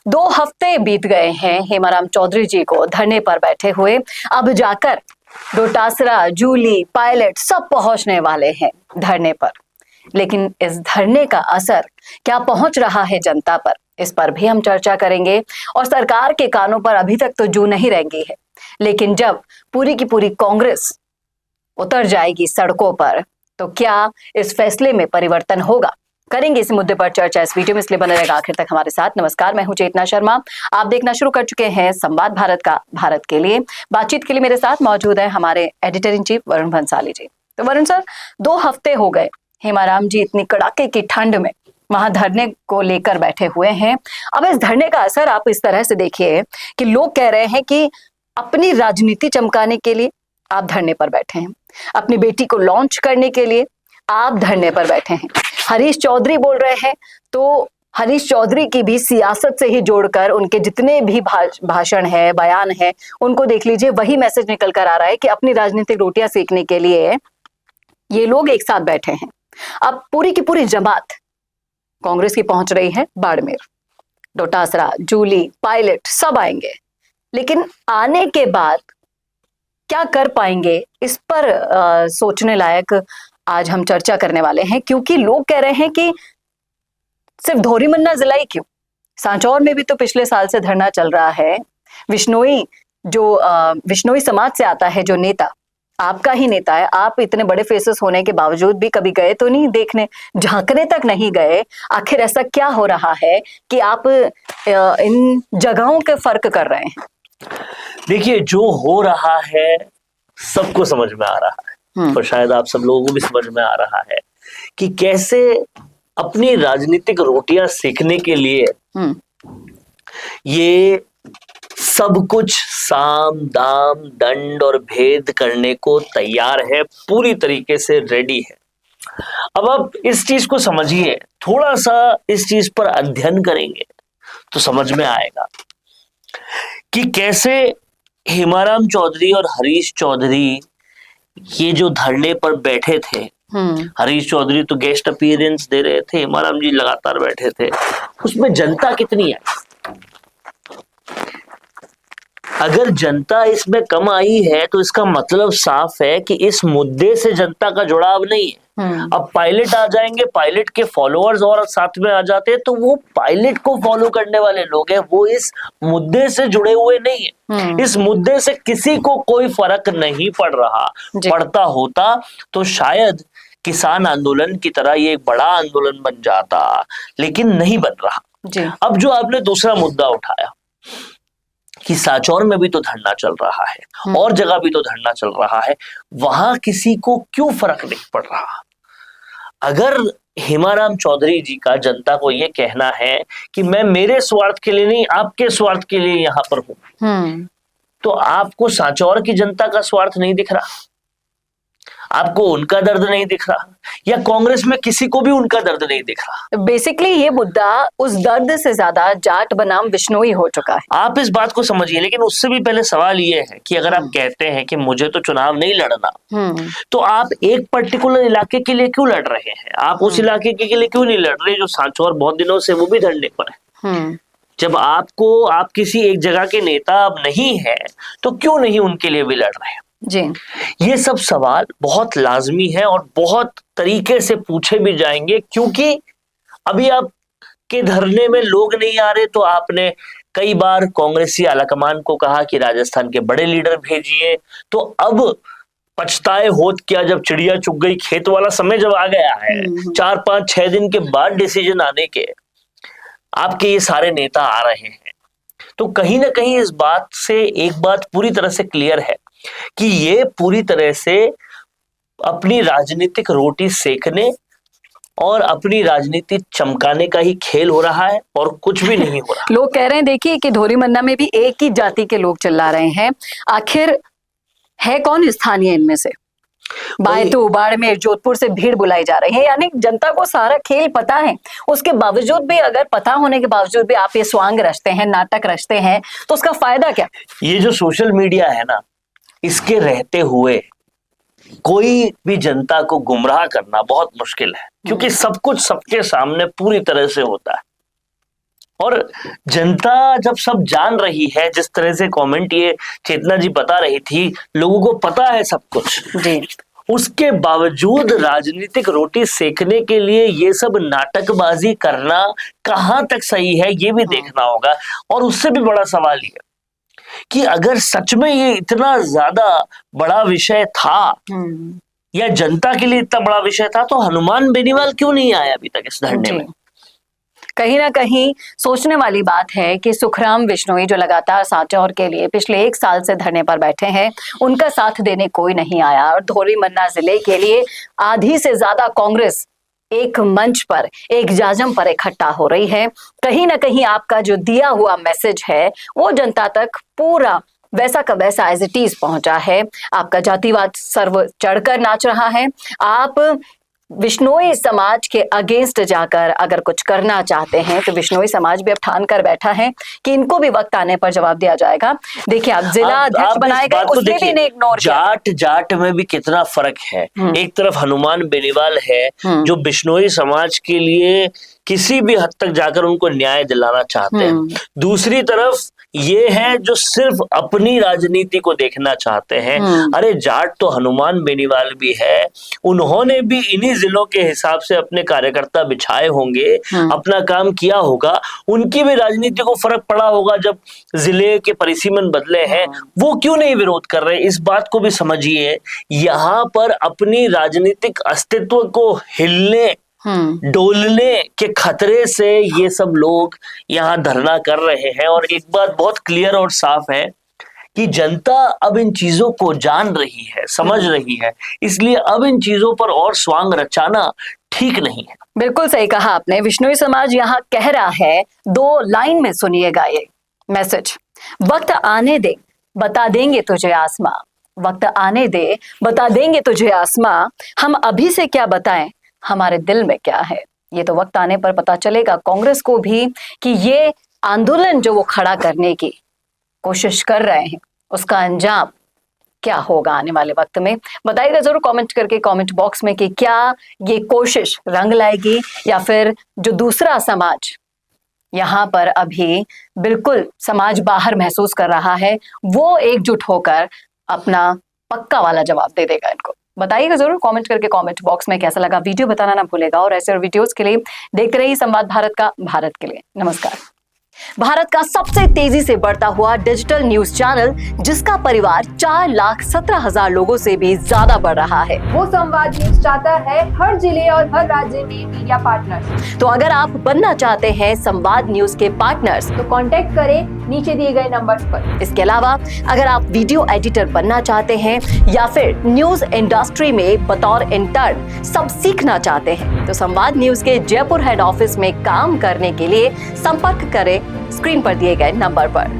2 हफ्ते बीत गए हैं हेमाराम चौधरी जी को धरने पर बैठे हुए। अब जाकर डोटासरा, जूली, पायलट सब पहुंचने वाले हैं धरने पर। लेकिन इस धरने का असर क्या पहुंच रहा है जनता पर, इस पर भी हम चर्चा करेंगे। और सरकार के कानों पर अभी तक तो जू नहीं रेंगी है, लेकिन जब पूरी की पूरी कांग्रेस उतर जाएगी सड़कों पर तो क्या इस फैसले में परिवर्तन होगा? करेंगे इस मुद्दे पर चर्चा इस वीडियो में, इसलिए बने रहेगा आखिर तक हमारे साथ। नमस्कार, मैं हूं चेतना शर्मा। आप देखना शुरू कर चुके हैं संवाद भारत का। भारत के लिए बातचीत के लिए मेरे साथ मौजूद है हमारे editor in chief Varun Bhansali ji. तो वरुण सर, 2 हफ्ते हो गए हेमाराम जी इतनी कड़ाके की ठंड में वहां धरने को लेकर बैठे हुए हैं। अब इस धरने का असर आप इस तरह से देखिए कि लोग कह रहे हैं कि अपनी राजनीति चमकाने के लिए आप धरने पर बैठे हैं, अपनी बेटी को लॉन्च करने के लिए आप धरने पर बैठे हैं। हरीश चौधरी बोल रहे हैं तो हरीश चौधरी की भी सियासत से ही जोड़कर उनके जितने भी भाषण है, बयान है, उनको देख लीजिए, वही मैसेज निकल कर आ रहा है कि अपनी राजनीतिक रोटियां सेकने के लिए ये लोग एक साथ बैठे हैं। अब पूरी की पूरी जमात कांग्रेस की पहुंच रही है बाड़मेर, डोटासरा, जूली, पायलट सब आएंगे, लेकिन आने के बाद क्या कर पाएंगे, इस पर सोचने लायक आज हम चर्चा करने वाले हैं। क्योंकि लोग कह रहे हैं कि सिर्फ धोरी मन्ना जिला ही क्यों, सांचौर में भी तो पिछले साल से धरना चल रहा है। विश्नोई विश्नोई समाज से आता है जो नेता, आपका ही नेता है, आप इतने बड़े फेसेस होने के बावजूद भी कभी गए तो नहीं देखने, झांकने तक नहीं गए। आखिर ऐसा क्या हो रहा है कि आप इन जगहों के फर्क कर रहे हैं? देखिए, जो हो रहा है सबको समझ में आ रहा है, और शायद आप सब लोगों को भी समझ में आ रहा है कि कैसे अपनी राजनीतिक रोटियां सेकने के लिए ये सब कुछ साम दाम दंड और भेद करने को तैयार है, पूरी तरीके से रेडी है। अब आप इस चीज को समझिए, थोड़ा सा इस चीज पर अध्ययन करेंगे तो समझ में आएगा कि कैसे हेमाराम चौधरी और हरीश चौधरी ये जो धरने पर बैठे थे, हरीश चौधरी तो गेस्ट अपीयरेंस दे रहे थे, हेमाराम जी लगातार बैठे थे, उसमें जनता कितनी आई? अगर जनता इसमें कम आई है तो इसका मतलब साफ है कि इस मुद्दे से जनता का जुड़ाव नहीं है। अब पायलट आ जाएंगे, पायलट के फॉलोअर्स और साथ में आ जाते हैं, तो वो पायलट को फॉलो करने वाले लोग हैं, वो इस मुद्दे से जुड़े हुए नहीं है। इस मुद्दे से किसी को कोई फर्क नहीं पड़ रहा। पड़ता होता तो शायद किसान आंदोलन की तरह ये एक बड़ा आंदोलन बन जाता, लेकिन नहीं बन रहा। अब जो आपने दूसरा मुद्दा उठाया कि सांचौर में भी तो धरना चल रहा है और जगह भी तो धरना चल रहा है, वहां किसी को क्यों फर्क नहीं पड़ रहा? अगर हेमाराम चौधरी जी का जनता को यह कहना है कि मैं मेरे स्वार्थ के लिए नहीं, आपके स्वार्थ के लिए यहां पर हूं, तो आपको सांचौर की जनता का स्वार्थ नहीं दिख रहा? आपको उनका दर्द नहीं दिख रहा? या कांग्रेस में किसी को भी उनका दर्द नहीं दिख रहा? बेसिकली ये मुद्दा उस दर्द से ज्यादा जाट बनाम विश्नोई हो चुका है। आप इस बात को समझिए, लेकिन उससे भी पहले सवाल ये है कि अगर आप कहते हैं कि मुझे तो चुनाव नहीं लड़ना, तो आप एक पर्टिकुलर इलाके के लिए क्यों लड़ रहे हैं? आप उस इलाके के लिए क्यों नहीं लड़ रहे जो सांचौर बहुत दिनों से वो भी धरने पर है? जब आपको आप किसी एक जगह के नेता अब नहीं है, तो क्यों नहीं उनके लिए भी लड़ रहे हैं? जी, ये सब सवाल बहुत लाजमी है और बहुत तरीके से पूछे भी जाएंगे, क्योंकि अभी आपके धरने में लोग नहीं आ रहे, तो आपने कई बार कांग्रेसी आलाकमान को कहा कि राजस्थान के बड़े लीडर भेजिए, तो अब पछताए होत क्या, जब चिड़िया चुग गई खेत वाला समय जब आ गया है, 4, 5, 6 दिन के बाद डिसीजन आने के आपके ये सारे नेता आ रहे हैं, तो कहीं ना कहीं इस बात से एक बात पूरी तरह से क्लियर है कि ये पूरी तरह से अपनी राजनीतिक रोटी सेकने और अपनी राजनीति चमकाने का ही खेल हो रहा है, और कुछ भी नहीं हो रहा। लोग कह रहे हैं, देखिए, कि धोरी मन्ना में भी एक ही जाति के लोग चिल्ला रहे हैं। आखिर है कौन स्थानीय इनमें से? बायतू, बाड़मेर, जोधपुर से भीड़ बुलाई जा रही है, यानी जनता को सारा खेल पता है। उसके बावजूद भी, अगर पता होने के बावजूद भी आप ये स्वांग रचते हैं, नाटक रचते हैं, तो उसका फायदा क्या? ये जो सोशल मीडिया है ना, इसके रहते हुए कोई भी जनता को गुमराह करना बहुत मुश्किल है, क्योंकि सब कुछ सबके सामने पूरी तरह से होता है। और जनता जब सब जान रही है, जिस तरह से कमेंट ये चेतना जी बता रही थी, लोगों को पता है सब कुछ जी, उसके बावजूद राजनीतिक रोटी सेकने के लिए ये सब नाटकबाजी करना कहाँ तक सही है, ये भी देखना होगा। और उससे भी बड़ा सवाल ये कि अगर सच में ये इतना ज्यादा बड़ा विषय था या जनता के लिए इतना बड़ा विषय था, तो हनुमान बेनीवाल क्यों नहीं आया अभी तक इस धरने में? कहीं ना कहीं सोचने वाली बात है कि सुखराम बिश्नोई जो लगातार सांचौर के लिए पिछले 1 साल से धरने पर बैठे हैं, उनका साथ देने कोई नहीं आया। और धोरी मन्ना जिले के लिए आधी से ज्यादा कांग्रेस एक मंच पर, एक जाजम पर इकट्ठा हो रही है। कहीं ना कहीं आपका जो दिया हुआ मैसेज है वो जनता तक पूरा वैसा का वैसा एज इट इज पहुंचा है। आपका जातिवाद सर्व चढ़कर नाच रहा है। आप विश्नोई समाज के अगेंस्ट जाकर अगर कुछ करना चाहते हैं तो विश्नोई समाज भी अब ठान कर बैठा है कि इनको भी वक्त आने पर जवाब दिया जाएगा। देखिए, आप जिला अध्यक्ष बनाए गए, उसमें भी इन्हें इग्नोर किया। जाट में भी कितना फर्क है। एक तरफ हनुमान बेनीवाल है जो बिश्नोई समाज के लिए किसी भी हद तक जाकर उनको न्याय दिलाना चाहते हैं, दूसरी तरफ ये है जो सिर्फ अपनी राजनीति को देखना चाहते हैं। अरे जाट तो हनुमान बेनीवाल भी है, उन्होंने भी इन्हीं जिलों के हिसाब से अपने कार्यकर्ता बिछाए होंगे, अपना काम किया होगा, उनकी भी राजनीति को फर्क पड़ा होगा जब जिले के परिसीमन बदले हैं। वो क्यों नहीं विरोध कर रहे? इस बात को भी समझिए। यहाँ पर अपनी राजनीतिक अस्तित्व को हिलने डोलने के खतरे से ये सब लोग यहाँ धरना कर रहे हैं। और एक बात बहुत क्लियर और साफ है कि जनता अब इन चीजों को जान रही है, समझ रही है, इसलिए अब इन चीजों पर और स्वांग रचाना ठीक नहीं है। बिल्कुल सही कहा आपने। विश्नोई समाज यहाँ कह रहा है, 2 लाइन में सुनिएगा ये मैसेज। वक्त आने दे, बता देंगे तुझे आसमां। वक्त आने दे, बता देंगे तुझे आसमां। हम अभी से क्या बताएं, हमारे दिल में क्या है। ये तो वक्त आने पर पता चलेगा कांग्रेस को भी कि ये आंदोलन जो वो खड़ा करने की कोशिश कर रहे हैं उसका अंजाम क्या होगा आने वाले वक्त में। बताइएगा जरूर कमेंट करके कमेंट बॉक्स में कि क्या ये कोशिश रंग लाएगी या फिर जो दूसरा समाज यहाँ पर अभी बिल्कुल समाज बाहर महसूस कर रहा है वो एकजुट होकर अपना पक्का वाला जवाब दे देगा इनको। बताइएगा जरूर कमेंट करके कमेंट बॉक्स में कैसा लगा। वीडियो बताना ना भूलेगा और ऐसे और वीडियोस के लिए देखते रहिए संवाद भारत का। भारत के लिए नमस्कार। भारत का सबसे तेजी से बढ़ता हुआ डिजिटल न्यूज चैनल जिसका परिवार 4,17,000 लोगों से भी ज्यादा बढ़ रहा है, वो संवाद न्यूज चाहता है हर जिले और हर राज्य में मीडिया पार्टनर्स। तो अगर आप बनना चाहते हैं संवाद न्यूज के पार्टनर्स तो कांटेक्ट करें नीचे दिए गए नंबर्स पर। इसके अलावा अगर आप वीडियो एडिटर बनना चाहते हैं या फिर न्यूज इंडस्ट्री में बतौर इंटर्न सब सीखना चाहते हैं तो संवाद न्यूज के जयपुर हेड ऑफिस में काम करने के लिए संपर्क करें स्क्रीन पर दिए गए नंबर पर।